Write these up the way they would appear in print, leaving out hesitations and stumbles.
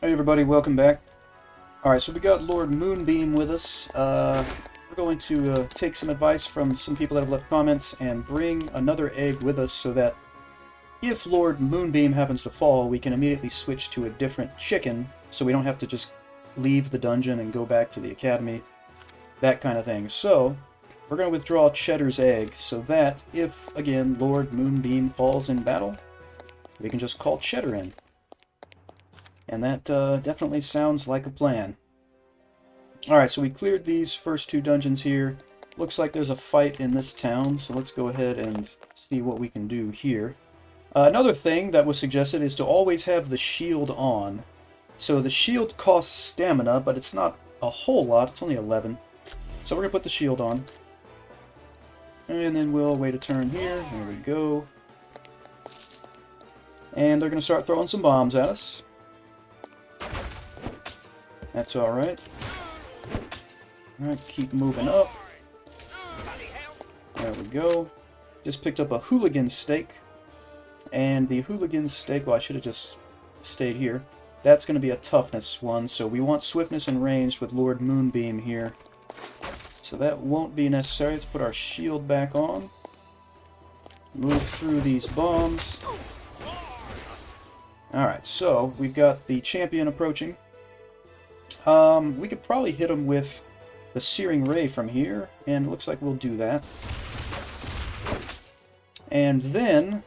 Hey everybody, welcome back. Alright, so we got Lord Moonbeam with us. We're going to take some advice from some people that have left comments and bring another egg with us so that if Lord Moonbeam happens to fall, we can immediately switch to a different chicken so we don't have to just leave the dungeon and go back to the academy, that kind of thing. So, we're going to withdraw Cheddar's egg so that if, again, Lord Moonbeam falls in battle, we can just call Cheddar in. And that definitely sounds like a plan. Alright, so we cleared these first two dungeons here. Looks like there's a fight in this town, so let's go ahead and see what we can do here. Another thing that was suggested is to always have the shield on. So the shield costs stamina, but it's not a whole lot. It's only 11. So we're going to put the shield on. And then we'll wait a turn here. There we go. And they're going to start throwing some bombs at us. That's alright. Alright, keep moving up. There we go. Just picked up a hooligan stake. And the hooligan stake, well, I should have just stayed here. That's going to be a toughness one, so we want swiftness and ranged with Lord Moonbeam here. So that won't be necessary. Let's put our shield back on. Move through these bombs. Alright, so we've got the champion approaching. We could probably hit him with the Searing Ray from here, and it looks like we'll do that. And then,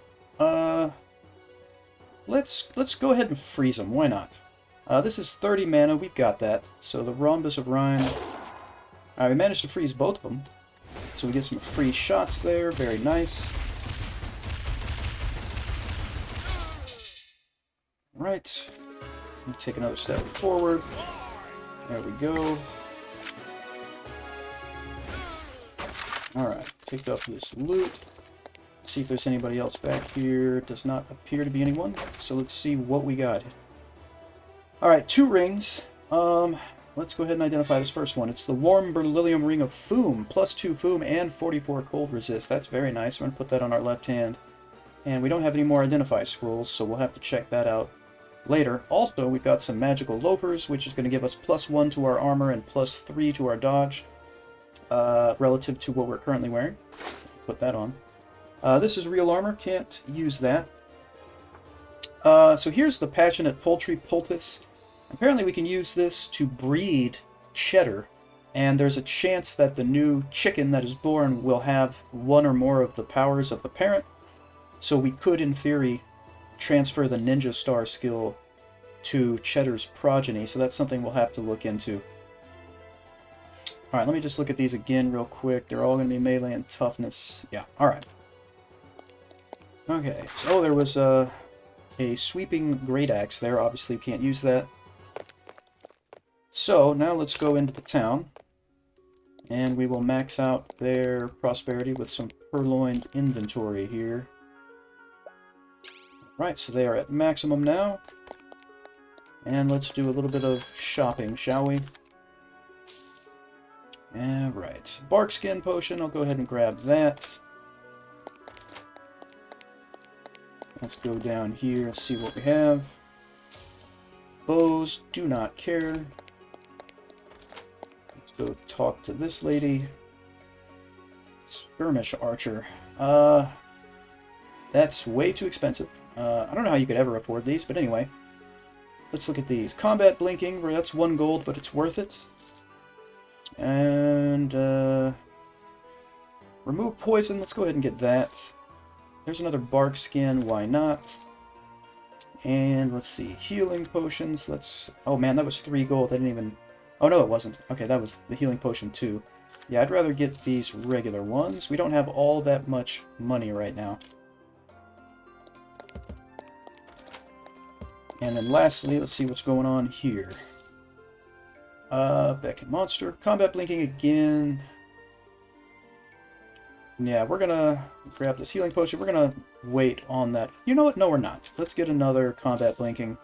let's go ahead and freeze him. Why not? This is 30 mana. We've got that. So the Rhombus of Rhyme. We managed to freeze both of them. So we get some free shots there. Very nice. Right. Take another step forward. There we go. Alright, picked up this loot. See if there's anybody else back here. Does not appear to be anyone. So let's see what we got. Alright, 2 rings. Let's go ahead and identify this first one. It's the Warm Beryllium Ring of Foom. +2 Foom and 44 cold resist. That's very nice. I'm going to put that on our left hand. And we don't have any more identify scrolls, so we'll have to check that out later. Also, we've got some magical loafers, which is going to give us +1 to our armor and +3 to our dodge, relative to what we're currently wearing. Put that on. This is real armor, can't use that. So here's the Passionate Poultry Poultice. Apparently we can use this to breed cheddar, and there's a chance that the new chicken that is born will have one or more of the powers of the parent. So we could, in theory, transfer the Ninja Star skill to Cheddar's progeny, so that's something we'll have to look into. Alright, let me just look at these again real quick. They're all going to be melee and toughness. Yeah, alright. Okay, so there was a sweeping great axe there. Obviously, we can't use that. So, now let's go into the town, and we will max out their prosperity with some purloined inventory here. Right, so they are at maximum now. And let's do a little bit of shopping, shall we? Alright. Bark skin potion, I'll go ahead and grab that. Let's go down here and see what we have. Bows, do not care. Let's go talk to this lady. Skirmish archer. That's way too expensive. I don't know how you could ever afford these, but anyway. Let's look at these. Combat blinking, where that's 1 gold, but it's worth it. And, remove poison, let's go ahead and get that. There's another bark skin, why not? And, let's see, healing potions, oh man, that was 3 gold, I didn't even... Oh no, it wasn't. Okay, that was the healing potion too. Yeah, I'd rather get these regular ones. We don't have all that much money right now. And then lastly, let's see what's going on here. Beckon Monster. Combat blinking again. Yeah, we're gonna grab this healing potion. We're gonna wait on that. You know what? No, we're not. Let's get another combat blinking.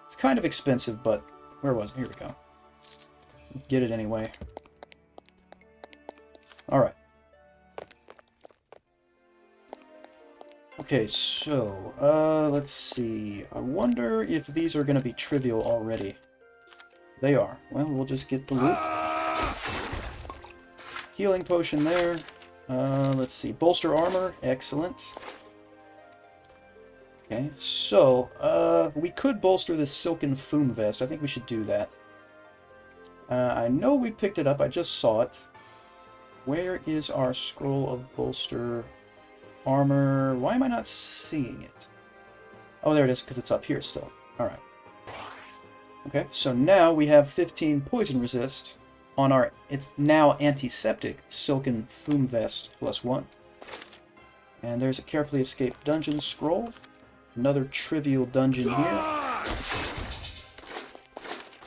It's kind of expensive, but where was it? Here we go. Get it anyway. Alright. Okay, so, let's see. I wonder if these are going to be trivial already. They are. Well, we'll just get the loot. Healing potion there. Let's see. Bolster armor. Excellent. Okay, so, we could bolster this silken fume vest. I think we should do that. I know we picked it up. I just saw it. Where is our scroll of bolster armor? Why am I not seeing it? Oh, there it is, because it's up here still. Alright. Okay, so now we have 15 poison resist on our, it's now antiseptic silken fume vest +1. And there's a carefully escaped dungeon scroll. Another trivial dungeon here. Let's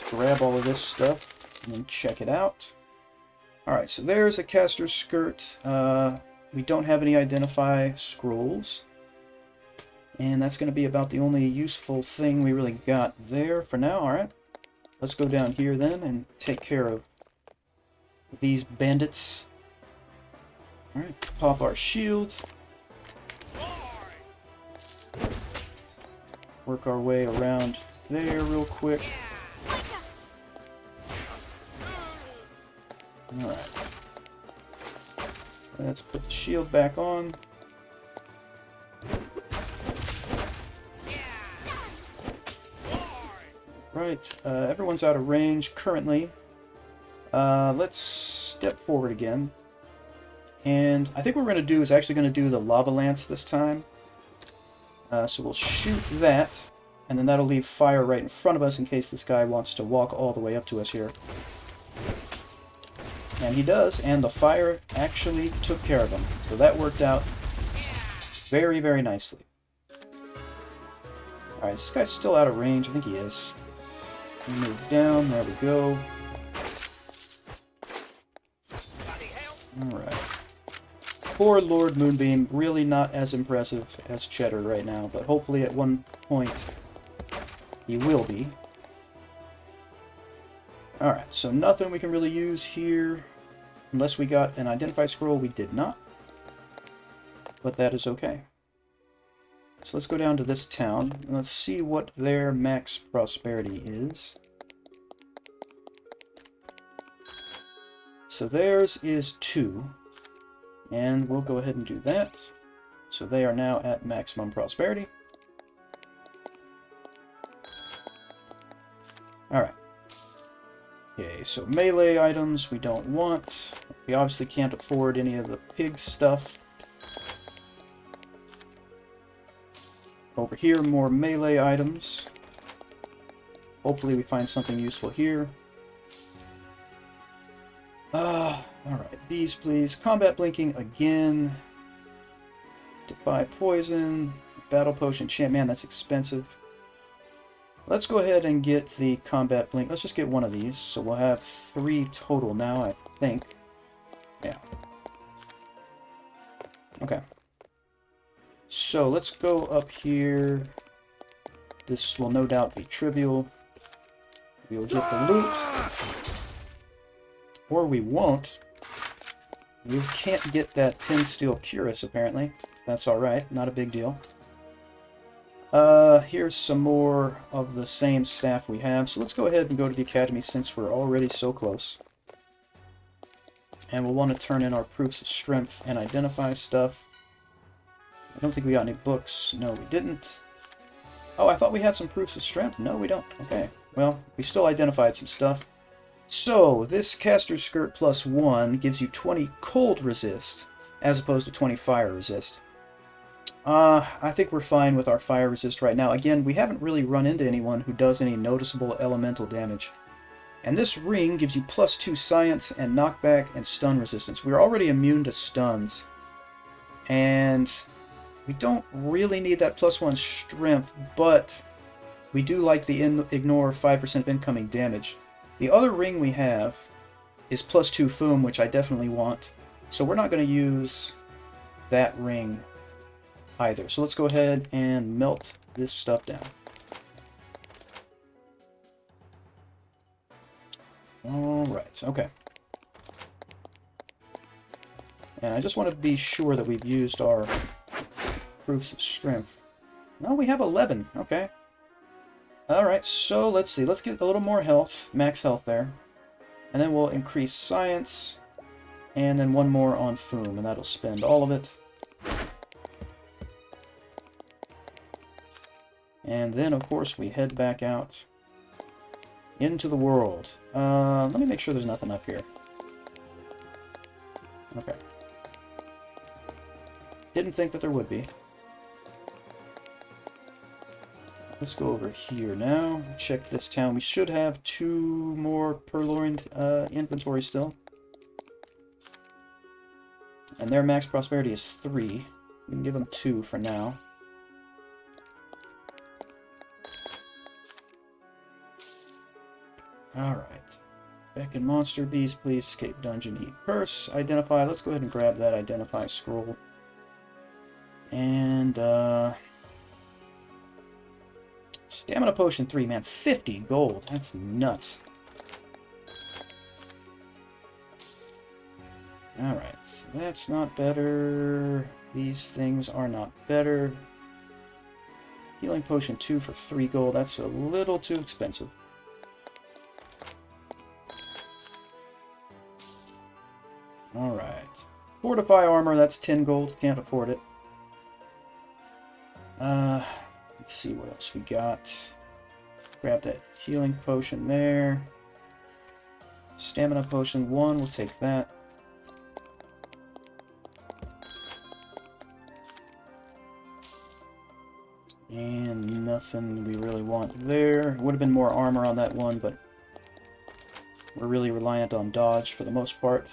grab all of this stuff and then check it out. Alright, so there's a caster's skirt. We don't have any identify scrolls. And that's going to be about the only useful thing we really got there for now. Alright, let's go down here then and take care of these bandits. Alright, pop our shield. Work our way around there real quick. Alright. Let's put the shield back on. Right, everyone's out of range currently. Let's step forward again. And I think what we're going to do is actually going to do the lava lance this time. So we'll shoot that, and then that'll leave fire right in front of us in case this guy wants to walk all the way up to us here. And he does, and the fire actually took care of him. So that worked out very, very nicely. Alright, this guy's still out of range. I think he is. Move down, there we go. Alright. Poor Lord Moonbeam, really not as impressive as Cheddar right now, but hopefully at one point he will be. Alright, so nothing we can really use here, unless we got an Identify Scroll. We did not, but that is okay. So let's go down to this town, and let's see what their max prosperity is. So theirs is 2. And we'll go ahead and do that. So they are now at maximum prosperity. Alright. Okay, so melee items we don't want. We obviously can't afford any of the pig stuff. Over here, more melee items. Hopefully we find something useful here. Alright, these please. Combat blinking again. Defy poison. Battle potion. Champ, man, that's expensive. Let's go ahead and get the combat blink. Let's just get one of these. So we'll have 3 total now, I think. Yeah. Okay. So let's go up here. This will no doubt be trivial. We'll get the loot. Or we won't. We can't get that Pin Steel Cuirass, apparently. That's alright, not a big deal. Here's some more of the same staff we have. So let's go ahead and go to the Academy since we're already so close. And we'll want to turn in our Proofs of Strength and Identify stuff. I don't think we got any books. No, we didn't. Oh, I thought we had some Proofs of Strength. No, we don't. Okay. Well, we still identified some stuff. So, this Caster's Skirt +1 gives you 20 cold resist, as opposed to 20 fire resist. I think we're fine with our fire resist right now. Again, we haven't really run into anyone who does any noticeable elemental damage. And this ring gives you +2 science and knockback and stun resistance. We're already immune to stuns. And we don't really need that +1 strength, but we do like the ignore 5% of incoming damage. The other ring we have is +2 Foom, which I definitely want. So we're not going to use that ring either. So let's go ahead and melt this stuff down. Alright, okay. And I just want to be sure that we've used our proofs of strength. No, we have 11. Okay. Alright, so let's see. Let's get a little more health. Max health there. And then we'll increase science. And then one more on Foom, and that'll spend all of it. And then, of course, we head back out into the world. Let me make sure there's nothing up here. Okay. Didn't think that there would be. Let's go over here now. Check this town. We should have 2 more purloined inventory still. And their max prosperity is 3. We can give them 2 for now. Alright. Beckon monster bees, please. Escape dungeon, eat purse. Identify. Let's go ahead and grab that identify scroll. And, stamina potion 3, man. 50 gold. That's nuts. Alright, so that's not better. These things are not better. Healing potion 2 for 3 gold. That's a little too expensive. Alright. Fortify armor, that's 10 gold. Can't afford it. Let's see what else we got. Grab that healing potion there. Stamina potion 1, we'll take that. And nothing we really want there. Would have been more armor on that one, but we're really reliant on dodge for the most part.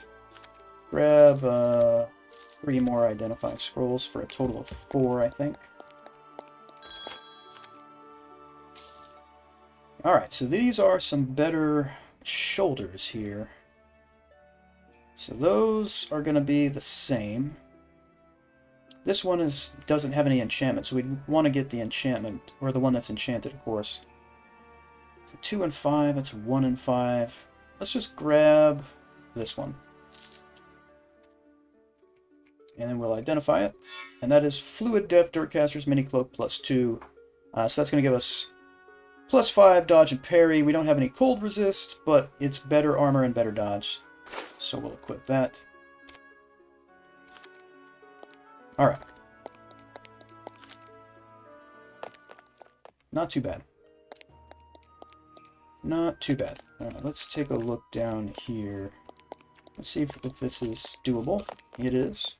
Grab 3 more identifying scrolls for a total of 4, I think. Alright, so these are some better shoulders here. So those are going to be the same. This one doesn't have any enchantment, so we want to get the enchantment, or the one that's enchanted, of course. So 2 and 5, that's 1 and 5. Let's just grab this one. And then we'll identify it. And that is Fluid Depth Dirtcaster's Mini Cloak plus 2. So that's going to give us plus 5 dodge and parry. We don't have any cold resist, but it's better armor and better dodge. So we'll equip that. Alright. Not too bad. Not too bad. Alright, let's take a look down here. Let's see if this is doable. It is.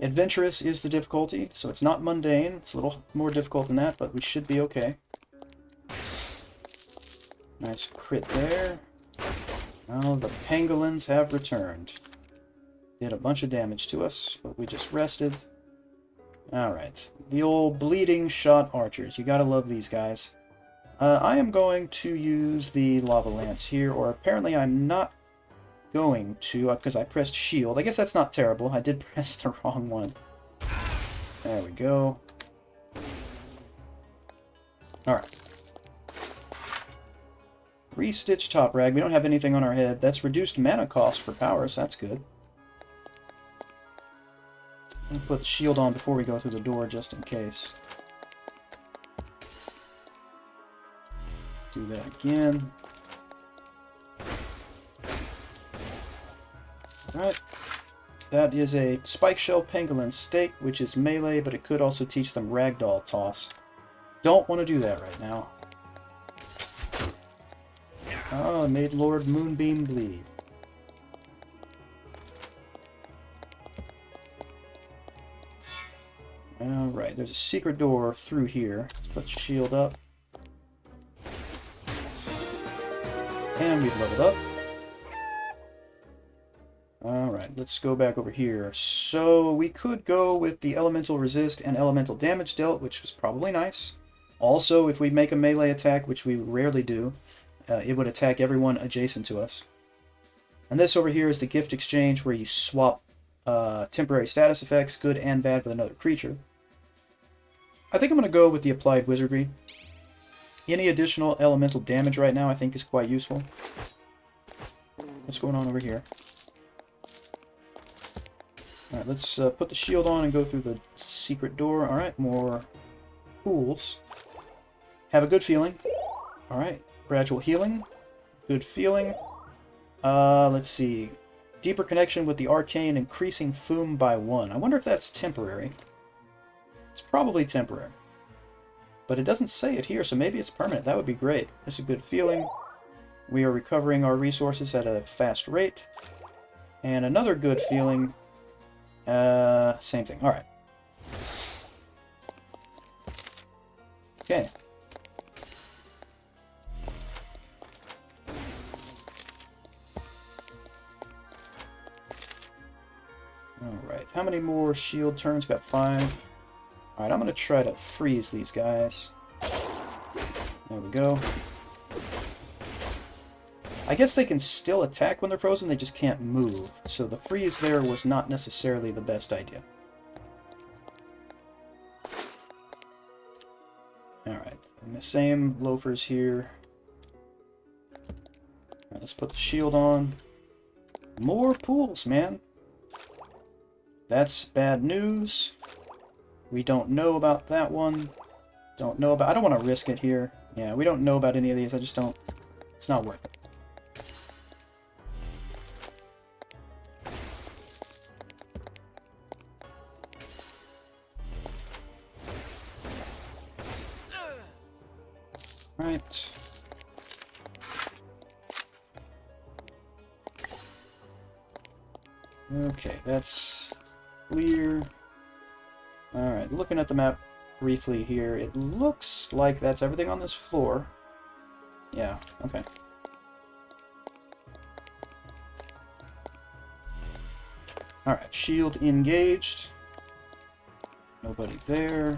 Adventurous is the difficulty, so it's not mundane. It's a little more difficult than that, but we should be okay. Nice crit there. Well, the pangolins have returned. Did a bunch of damage to us, but we just rested. Alright. The old bleeding shot archers. You gotta love these guys. I am going to use the lava lance here, or apparently I'm not going to, because I pressed shield. I guess that's not terrible. I did press the wrong one. There we go. Alright. Restitch top rag. We don't have anything on our head. That's reduced mana cost for power, so that's good. I'll put the shield on before we go through the door, just in case. Do that again. Alright. That is a Spike Shell Pangolin Stake, which is melee, but it could also teach them Ragdoll Toss. Don't want to do that right now. Oh, it made Lord Moonbeam bleed. Alright, there's a secret door through here. Let's put the shield up. And we've leveled up. Alright, let's go back over here. So we could go with the elemental resist and elemental damage dealt, which was probably nice. Also, if we make a melee attack, which we rarely do, it would attack everyone adjacent to us. And this over here is the gift exchange, where you swap temporary status effects, good and bad, with another creature. I think I'm going to go with the applied wizardry. Any additional elemental damage right now I think is quite useful. What's going on over here? Alright, let's put the shield on and go through the secret door. Alright, more pools. Have a good feeling. Alright, gradual healing. Good feeling. Let's see. Deeper connection with the arcane, increasing foom by 1. I wonder if that's temporary. It's probably temporary. But it doesn't say it here, so maybe it's permanent. That would be great. It's a good feeling. We are recovering our resources at a fast rate. And another good feeling. Same thing. Alright. Okay. Alright, how many more shield turns? Got 5. Alright, I'm going to try to freeze these guys. There we go. I guess they can still attack when they're frozen, they just can't move. So the freeze there was not necessarily the best idea. Alright, and the same loafers here. Alright, let's put the shield on. More pools, man. That's bad news. We don't know about that one. Don't know about... I don't want to risk it here. Yeah, we don't know about any of these. I just don't... It's not worth it. Right. Okay, that's clear. Alright, looking at the map briefly here, it looks like that's everything on this floor. Yeah, okay. Alright, shield engaged. Nobody there.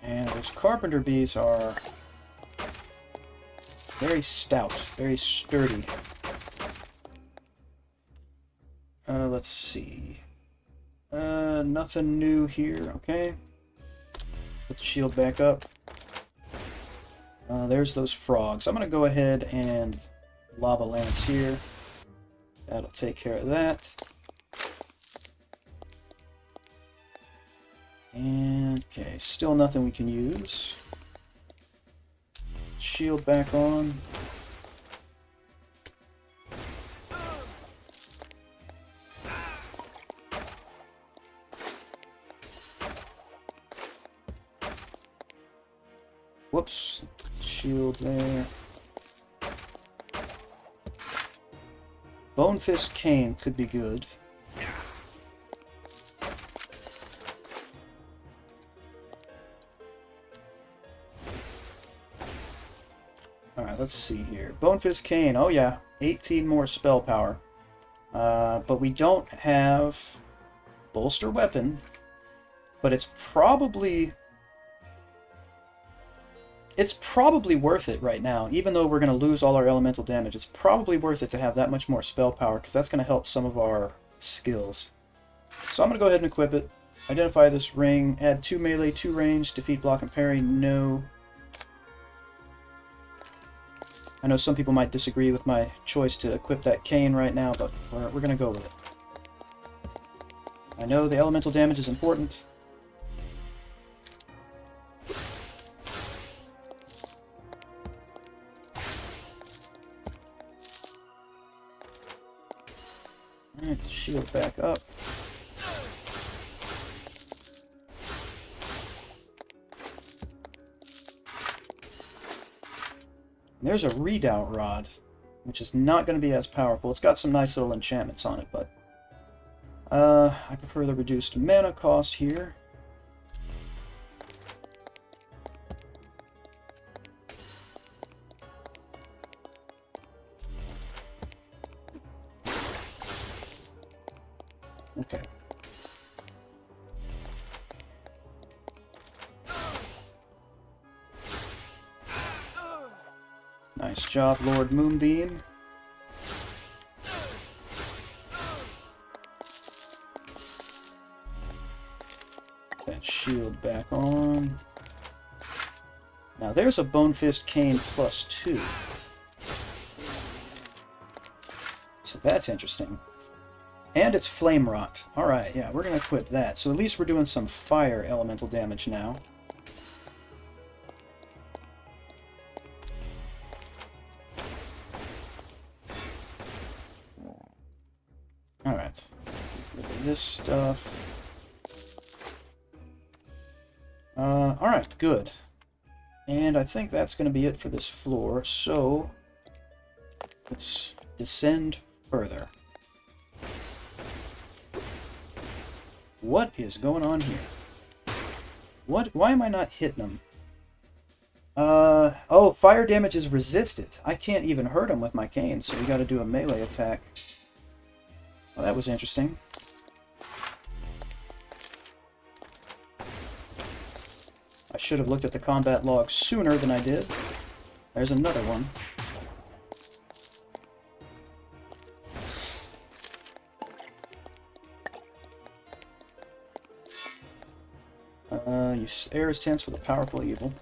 And those carpenter bees are very stout, very sturdy. Let's see. Nothing new here, okay. Put the shield back up. There's those frogs. I'm going to go ahead and lava lance here. That'll take care of that. And, okay, still nothing we can use. Shield back on. Whoops. Shield there. Bone Fist Cane could be good. Alright, let's see here. Bone Fist Cane, oh yeah. 18 more spell power. But we don't have Bolster Weapon. But it's probably worth it right now. Even though we're going to lose all our elemental damage, it's probably worth it to have that much more spell power, because that's going to help some of our skills. So I'm going to go ahead and equip it. Identify this ring. Add 2 melee, 2 range. Defeat, block, and parry. No. I know some people might disagree with my choice to equip that cane right now, but we're going to go with it. I know the elemental damage is important. Alright, shield back up. There's a redoubt rod, which is not going to be as powerful. It's got some nice little enchantments on it, but I prefer the reduced mana cost here. Okay. Nice job, Lord Moonbeam. That shield back on. Now there's a Bone Fist Cane +2. So that's interesting. And it's Flame Rot. Alright, yeah, we're going to equip that. So at least we're doing some fire elemental damage now. Alright. Get rid of this stuff. Alright, good. And I think that's going to be it for this floor, so let's descend further. What is going on here? Why am I not hitting them? Oh, fire damage is resisted. I can't even hurt them with my cane, so we got to do a melee attack. Well, that was interesting. I should have looked at the combat log sooner than I did. There's another one. Use air is tense for the powerful evil.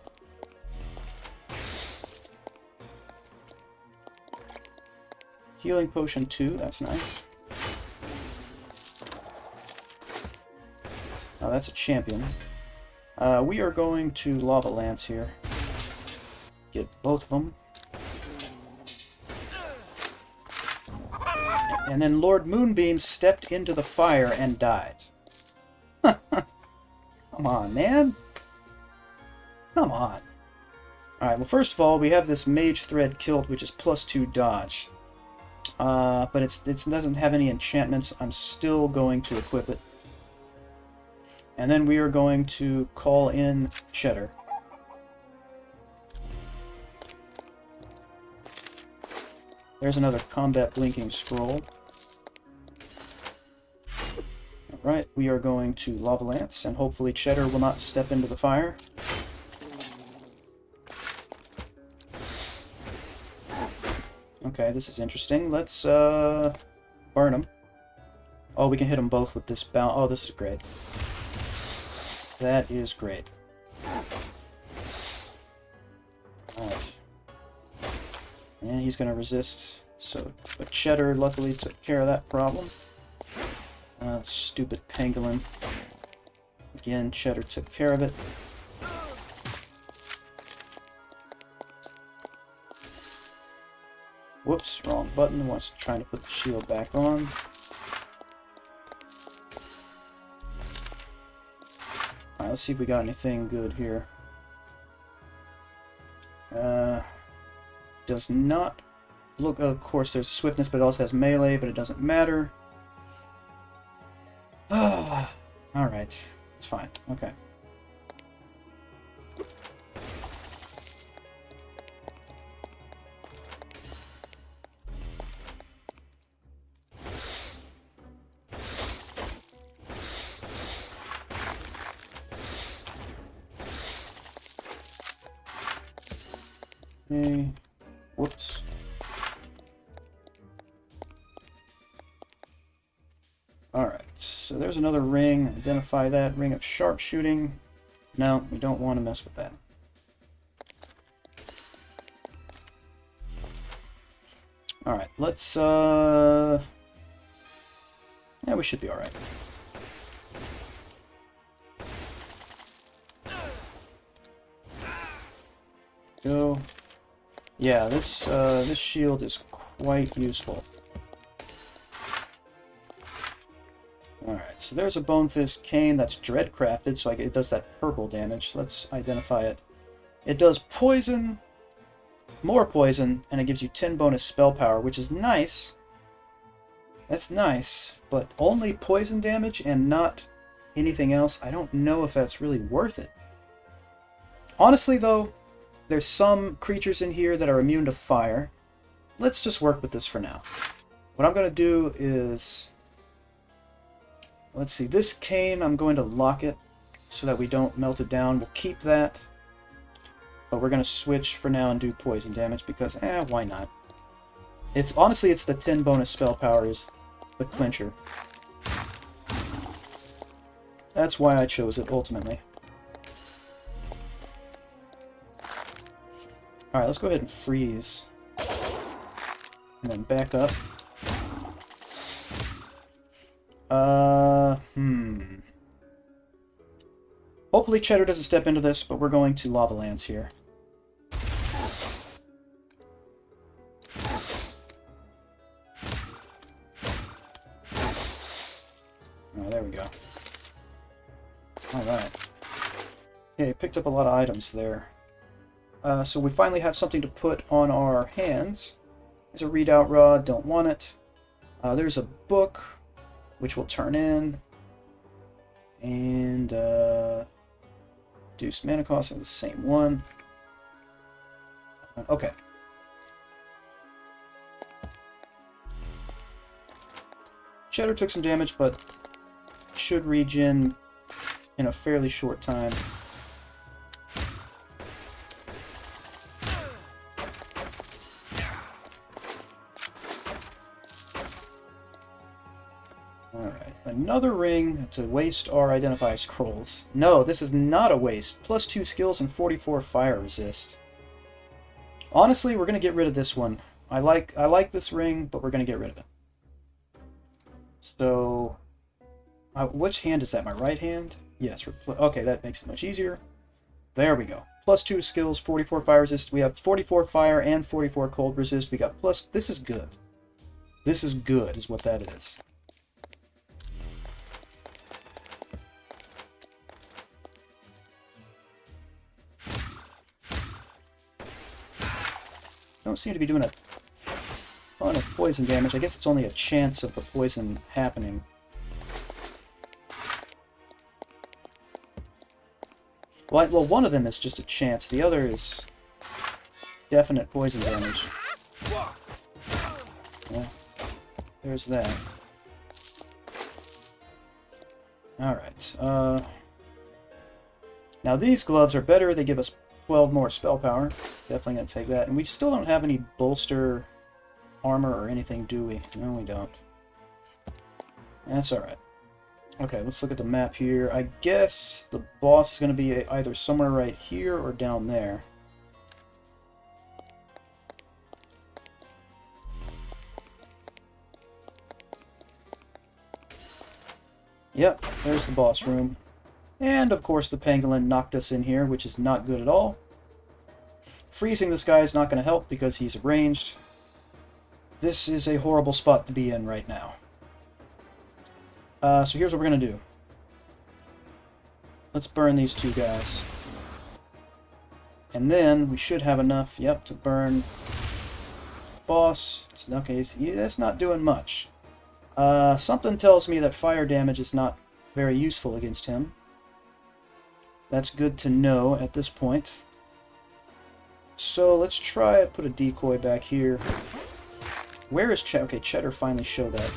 Healing potion 2, that's nice. Oh, that's a champion. We are going to Lava Lance here. Get both of them. And then Lord Moonbeam stepped into the fire and died. Come on, man. Come on. Alright, well, first of all, we have this Mage Thread Kilt, which is +2 dodge. But it doesn't have any enchantments. I'm still going to equip it. And then we are going to call in Cheddar. There's another combat blinking scroll. Alright, we are going to Lava Lance, and hopefully Cheddar will not step into the fire. Okay, this is interesting. Let's burn them. Oh, we can hit them both with this bound. Oh, this is great. That is great. Alright. And he's going to resist. So, but Cheddar luckily took care of that problem. Stupid pangolin. Again, Cheddar took care of it. Whoops, wrong button. Wants to try to put the shield back on. Alright, let's see if we got anything good here. Does not look, of course there's swiftness, but it also has melee, but it doesn't matter. Alright, it's fine. Okay. Okay. Whoops. Alright, so there's another ring. Identify that. Ring of sharpshooting. No, we don't want to mess with that. Alright, let's, yeah, we should be alright. Go. Yeah, this shield is quite useful. Alright, so there's a Bone Fist Cane that's dread-crafted, so it does that purple damage. Let's identify it. It does poison, more poison, and it gives you 10 bonus spell power, which is nice. That's nice, but only poison damage and not anything else. I don't know if that's really worth it. Honestly, though, there's some creatures in here that are immune to fire. Let's just work with this for now. What I'm going to do is... Let's see, this cane, I'm going to lock it so that we don't melt it down. We'll keep that. But we're going to switch for now and do poison damage because, why not? Honestly, it's the 10 bonus spell power is the clincher. That's why I chose it, ultimately. Alright, let's go ahead and freeze. And then back up. Hopefully Cheddar doesn't step into this, but we're going to Lava Lance here. Oh, there we go. Alright. Okay, picked up a lot of items there. So we finally have something to put on our hands. There's a readout rod, don't want it. There's a book, which will turn in. And, reduced mana cost are the same one. Okay. Cheddar took some damage, but should regen in a fairly short time. Alright, another ring to waste our identify scrolls. No, this is not a waste. Plus 2 skills and 44 fire resist. Honestly, we're going to get rid of this one. I like this ring, but we're going to get rid of it. So, which hand is that? My right hand? Yes. Okay, that makes it much easier. There we go. Plus 2 skills, 44 fire resist. We have 44 fire and 44 cold resist. We got plus... This is good. This is good, is what that is. Don't seem to be doing a ton of poison damage. I guess it's only a chance of the poison happening. Well, one of them is just a chance. The other is definite poison damage. Yeah, there's that. Alright. Now these gloves are better. They give us 12 more spell power. Definitely going to take that. And we still don't have any bolster armor or anything, do we? No, we don't. That's alright. Okay, let's look at the map here. I guess the boss is going to be either somewhere right here or down there. Yep, there's the boss room. And, of course, the pangolin knocked us in here, which is not good at all. Freezing this guy is not going to help because he's ranged. This is a horrible spot to be in right now. So here's what we're going to do. Let's burn these two guys. And then we should have enough, yep, to burn boss. Okay, that's not doing much. Something tells me that fire damage is not very useful against him. That's good to know at this point. So let's try put a decoy back here. Where is Cheddar? Okay, Cheddar finally showed up.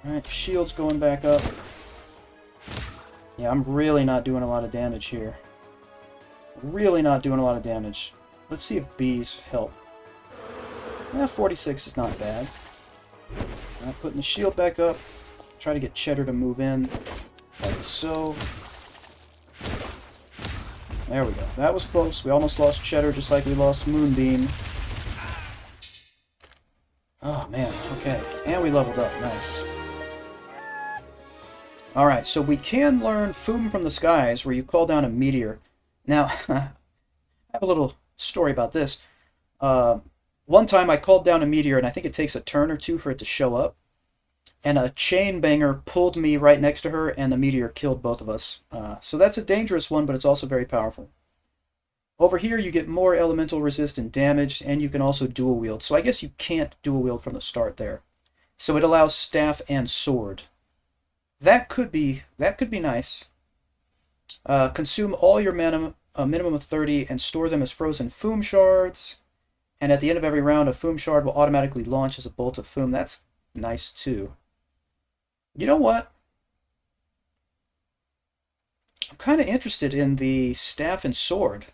Alright, shield's going back up. Yeah, I'm really not doing a lot of damage here. Really not doing a lot of damage. Let's see if bees help. Yeah, 46 is not bad. Alright, putting the shield back up. Try to get Cheddar to move in. Like so. There we go. That was close. We almost lost Cheddar just like we lost Moonbeam. Oh, man. Okay. And we leveled up. Nice. Alright, so we can learn Foom from the Skies, where you call down a meteor. Now, I have a little story about this. One time I called down a meteor, and I think it takes a turn or two for it to show up. And a chain banger pulled me right next to her, and the meteor killed both of us. So that's a dangerous one, but it's also very powerful. Over here, you get more elemental resist and damage, and you can also dual wield. So I guess you can't dual wield from the start there. So it allows staff and sword. That could be nice. Consume all your mana, a minimum of 30, and store them as frozen Foom shards. And at the end of every round, a Foom shard will automatically launch as a bolt of Foom. That's nice too. You know what? I'm kind of interested in the staff and sword,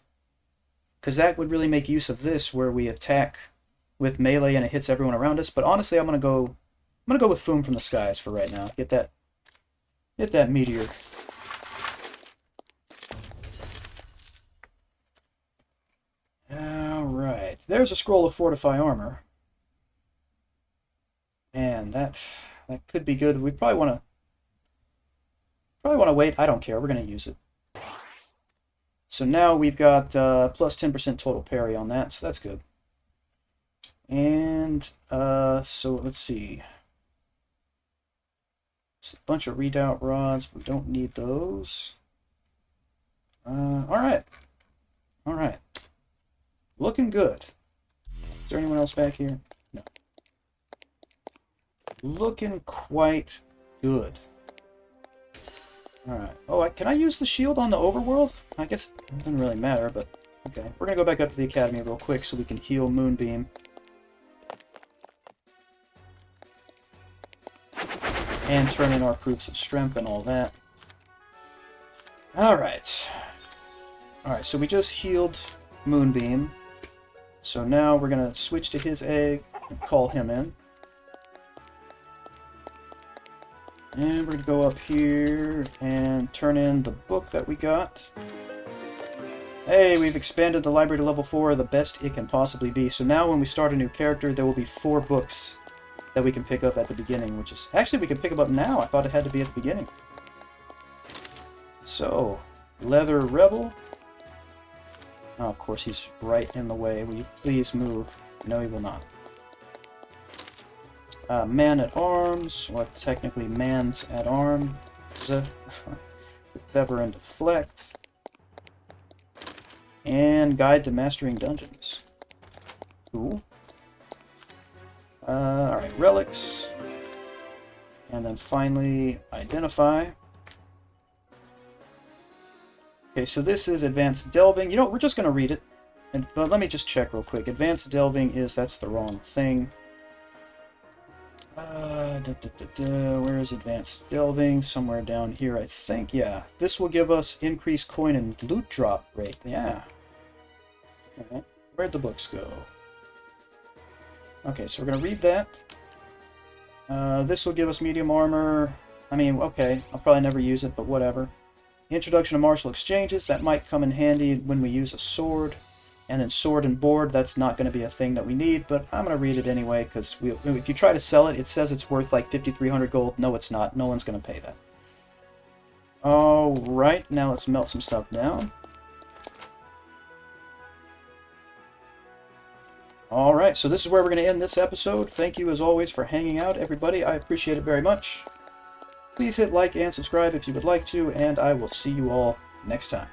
because that would really make use of this, where we attack with melee and it hits everyone around us. But honestly, I'm gonna go with Foom from the Skies for right now. Get that meteor. there's a scroll of Fortify Armor. And that could be good. We probably want to wait. I don't care. We're going to use it. So now we've got plus 10% total parry on that, so that's good. And so let's see. There's a bunch of redoubt rods. We don't need those. All right. All right. Looking good. Is there anyone else back here? No. Looking quite good. Alright. Oh, can I use the shield on the overworld? I guess it doesn't really matter, but okay. We're going to go back up to the academy real quick so we can heal Moonbeam. And turn in our proofs of strength and all that. Alright. Alright, so we just healed Moonbeam. So now we're going to switch to his egg and call him in. And we're going to go up here and turn in the book that we got. Hey, we've expanded the library to level 4, the best it can possibly be. So now when we start a new character, there will be 4 books that we can pick up at the beginning, which is... Actually, we can pick them up now. I thought it had to be at the beginning. So, Leather Rebel. Oh, of course, he's right in the way. Will you please move? No, he will not. Man-at-Arms, or technically Mans-at-Arms. Feather and Deflect. And Guide to Mastering Dungeons. Cool. Alright, Relics. And then finally, Identify. Okay, so this is Advanced Delving. You know, we're just going to read it. But let me just check real quick. Advanced Delving that's the wrong thing. Where is Advanced Delving? Somewhere down here, I think. Yeah. This will give us increased coin and loot drop rate. Yeah. Alright. Where'd the books go? Okay, so we're going to read that. This will give us medium armor. I mean, okay. I'll probably never use it, but whatever. Introduction to martial exchanges. That might come in handy when we use a sword. And then sword and board, that's not going to be a thing that we need, but I'm going to read it anyway, because if you try to sell it, it says it's worth like 5,300 gold. No, it's not. No one's going to pay that. Alright, now let's melt some stuff down. Alright, so this is where we're going to end this episode. Thank you, as always, for hanging out, everybody. I appreciate it very much. Please hit like and subscribe if you would like to, and I will see you all next time.